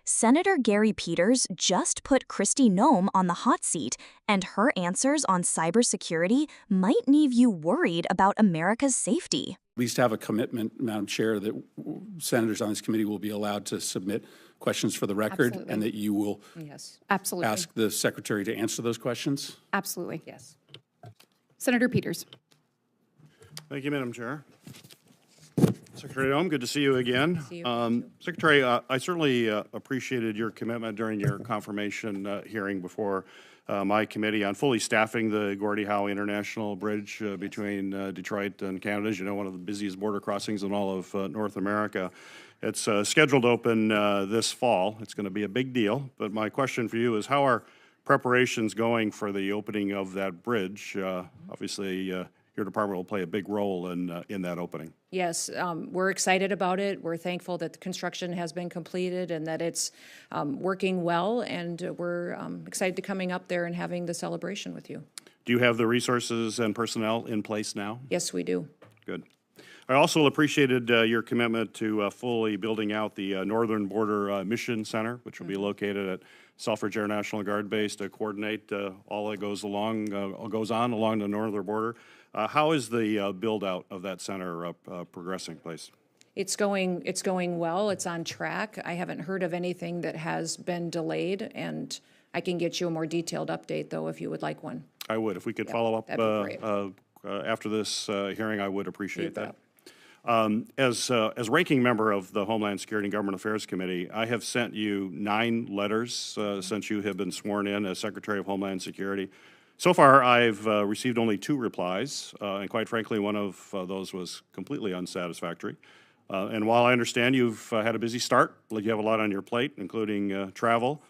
Senator Gary Peters just put Kristi Noem on the hot seat, and her answers on cybersecurity might leave you worried about America's safety. At least have a commitment, Madam Chair, that senators on this committee will be allowed to submit questions for the record. Absolutely. And that you will Absolutely. ask the Secretary to answer those questions. Absolutely. Yes. Senator Peters. Thank you, Madam Chair. Secretary Noem, good to see you again. See you. Secretary, I certainly appreciated your commitment during your confirmation hearing before my committee on fully staffing the Gordie Howe International Bridge between Detroit and Canada. As you know, one of the busiest border crossings in all of North America. It's scheduled to open this fall. It's going to be a big deal. But my question for you is, how are preparations going for the opening of that bridge? Obviously, your department will play a big role in that opening. Yes, we're excited about it. We're thankful that the construction has been completed and that it's working well, and we're excited to coming up there and having the celebration with you. Do you have the resources and personnel in place now? Yes, we do. Good. I also appreciated your commitment to fully building out the Northern Border Mission Center, which will be located at Selfridge Air National Guard Base to coordinate all that goes on along the northern border. How is the build out of that center progressing, please? It's going well. It's on track. I haven't heard of anything that has been delayed, and I can get you a more detailed update, though, if you would like one. I would. If we could follow up that'd be after this hearing, I would appreciate You bet. that. As ranking member of the Homeland Security and Government Affairs Committee, I have sent you 9 letters since you have been sworn in as Secretary of Homeland Security. So far, I've received only 2 replies, and quite frankly, one of those was completely unsatisfactory. And while I understand you've had a busy start, like you have a lot on your plate, including travel,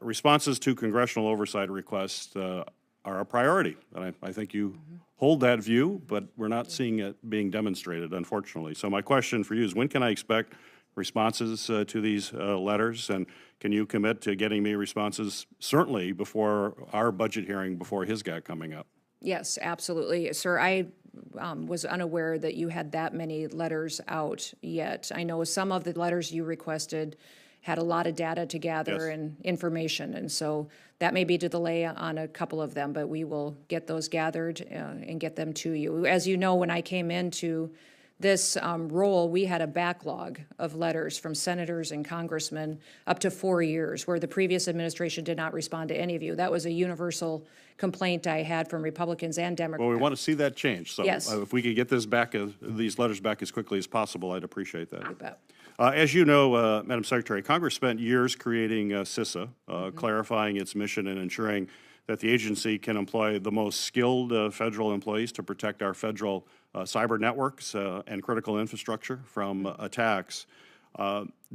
responses to congressional oversight requests are a priority. And I think you hold that view, but we're not seeing it being demonstrated, unfortunately. So my question for you is, when can I expect responses to these letters, and can you commit to getting me responses certainly before our budget hearing before his GAC coming up? Yes, absolutely. Sir, I was unaware that you had that many letters out yet. I know some of the letters you requested had a lot of data to gather and information, and so that may be to delay on a couple of them, but we will get those gathered and get them to you. As you know, when I came into this role, we had a backlog of letters from senators and congressmen up to 4 years, where the previous administration did not respond to any of you. That was a universal complaint I had from Republicans and Democrats. Well, we want to see that change. So Yes. If we could get this back, these letters back as quickly as possible, I'd appreciate that. You bet. As you know, Madam Secretary, Congress spent years creating CISA, clarifying its mission and ensuring that the agency can employ the most skilled federal employees to protect our federal cyber networks and critical infrastructure from attacks.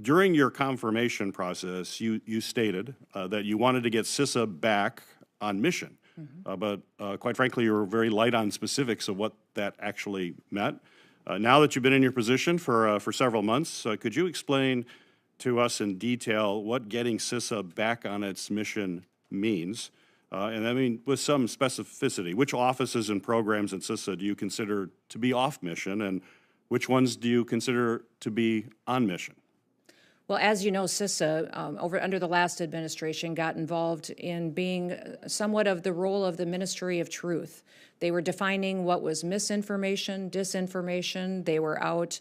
During your confirmation process, you stated that you wanted to get CISA back on mission, but quite frankly, you were very light on specifics of what that actually meant. Now that you've been in your position for several months, could you explain to us in detail what getting CISA back on its mission means? And I mean, with some specificity, which offices and programs in CISA do you consider to be off mission, and which ones do you consider to be on mission? Well, as you know, CISA, under the last administration, got involved in being somewhat of the role of the Ministry of Truth. They were defining what was misinformation, disinformation. They were out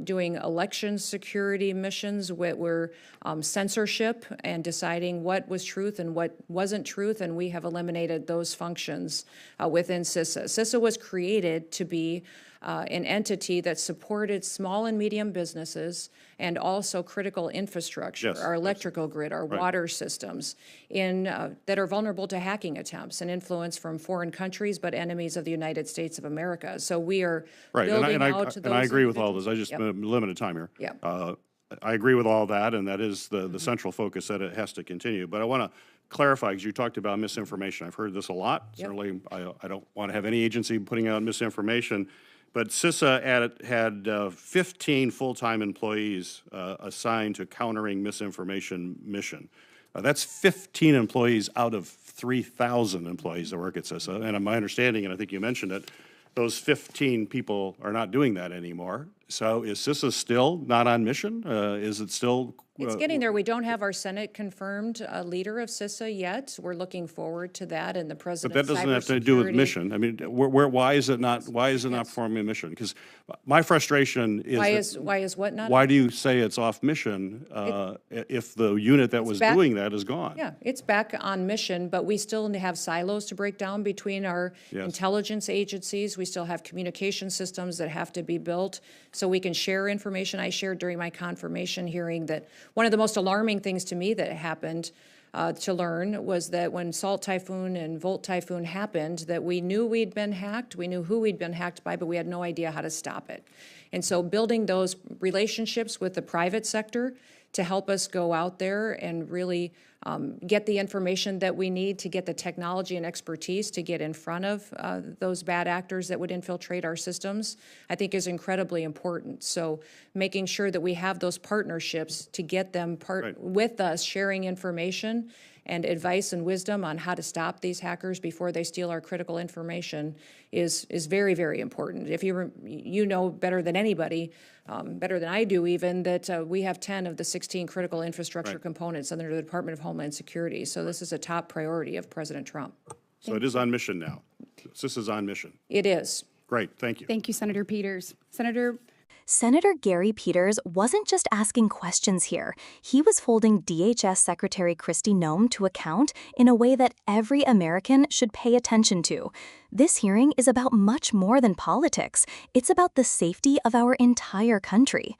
doing election security missions, were censorship and deciding what was truth and what wasn't truth, and we have eliminated those functions within CISA. CISA was created to be an entity that supported small and medium businesses and also critical infrastructure, our electrical grid, our water systems, that are vulnerable to hacking attempts and influence from foreign countries, but enemies of the United States of America. So we are building out to those. And I agree with all this. I just limited time here. Yeah. I agree with all that, and that is the central focus that it has to continue. But I want to clarify, because you talked about misinformation. I've heard this a lot. Certainly, I don't want to have any agency putting out misinformation. But CISA had 15 full-time employees assigned to countering misinformation mission. That's 15 employees out of 3,000 employees that work at CISA. And my understanding, and I think you mentioned it, those 15 people are not doing that anymore. So is CISA still not on mission? Is it still? It's getting there. We don't have our Senate confirmed leader of CISA yet. We're looking forward to that, and the But president's that doesn't have to do with cybersecurity- mission. I mean, why is it not? Why is it not performing a mission? Because my frustration is Why is what not? why do you say it's off mission if the unit that was back- doing that is gone? Yeah, it's back on mission, but we still have silos to break down between our intelligence agencies. We still have communication systems that have to be built so we can share information. I shared during my confirmation hearing that one of the most alarming things to me that happened to learn was that when Salt Typhoon and Volt Typhoon happened, that we knew we'd been hacked, we knew who we'd been hacked by, but we had no idea how to stop it. And so building those relationships with the private sector to help us go out there and really get the information that we need to get the technology and expertise to get in front of those bad actors that would infiltrate our systems, I think is incredibly important. So making sure that we have those partnerships to get them with us, sharing information and advice and wisdom on how to stop these hackers before they steal our critical information is very, very important. If you know better than anybody, better than I do even, that we have 10 of the 16 critical infrastructure components under the Department of Homeland Security. So this is a top priority of President Trump. So it is on mission now. CISA is on mission. It is. Great, thank you. Thank you, Senator Peters. Senator Gary Peters wasn't just asking questions here. He was holding DHS Secretary Kristi Noem to account in a way that every American should pay attention to. This hearing is about much more than politics. It's about the safety of our entire country.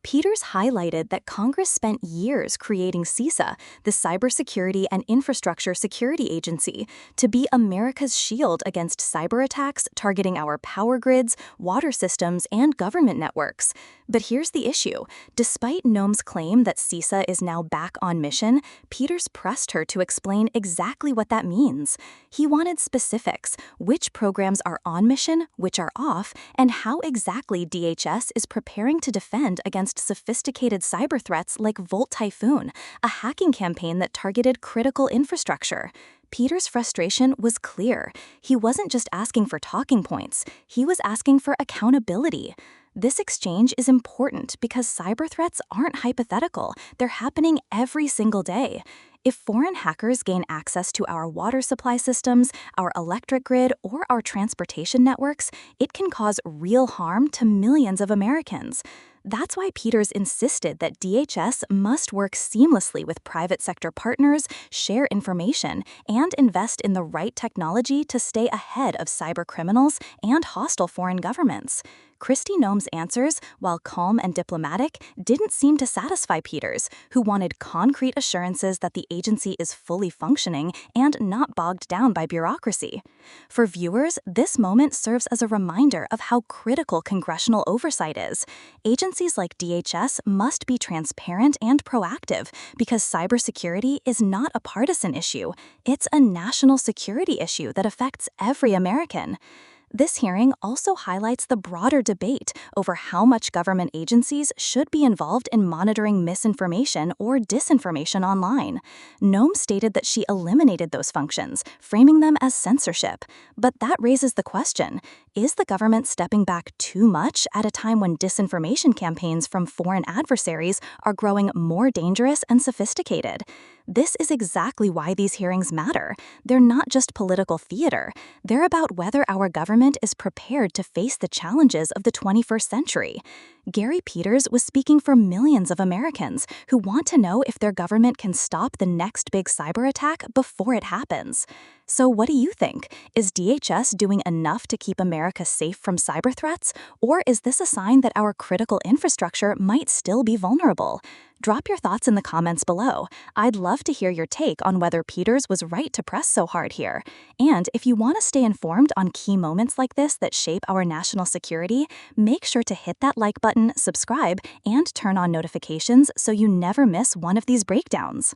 Peters highlighted that Congress spent years creating CISA, the Cybersecurity and Infrastructure Security Agency, to be America's shield against cyber attacks targeting our power grids, water systems, and government networks. But here's the issue. Despite Noem's claim that CISA is now back on mission, Peters pressed her to explain exactly what that means. He wanted specifics, which programs are on mission, which are off, and how exactly DHS is preparing to defend against sophisticated cyber threats like Volt Typhoon, a hacking campaign that targeted critical infrastructure. Peters' frustration was clear. He wasn't just asking for talking points. He was asking for accountability. This exchange is important because cyber threats aren't hypothetical. They're happening every single day. If foreign hackers gain access to our water supply systems, our electric grid, or our transportation networks, it can cause real harm to millions of Americans. That's why Peters insisted that DHS must work seamlessly with private sector partners, share information, and invest in the right technology to stay ahead of cyber criminals and hostile foreign governments. Kristi Noem's answers, while calm and diplomatic, didn't seem to satisfy Peters, who wanted concrete assurances that the agency is fully functioning and not bogged down by bureaucracy. For viewers, this moment serves as a reminder of how critical congressional oversight is. Agencies like DHS must be transparent and proactive because cybersecurity is not a partisan issue. It's a national security issue that affects every American. This hearing also highlights the broader debate over how much government agencies should be involved in monitoring misinformation or disinformation online. Noem stated that she eliminated those functions, framing them as censorship. But that raises the question, is the government stepping back too much at a time when disinformation campaigns from foreign adversaries are growing more dangerous and sophisticated? This is exactly why these hearings matter. They're not just political theater. They're about whether our government is prepared to face the challenges of the 21st century. Gary Peters was speaking for millions of Americans who want to know if their government can stop the next big cyber attack before it happens. So what do you think? Is DHS doing enough to keep America safe from cyber threats? Or is this a sign that our critical infrastructure might still be vulnerable? Drop your thoughts in the comments below. I'd love to hear your take on whether Peters was right to press so hard here. And if you want to stay informed on key moments like this that shape our national security, make sure to hit that like button, subscribe, and turn on notifications so you never miss one of these breakdowns.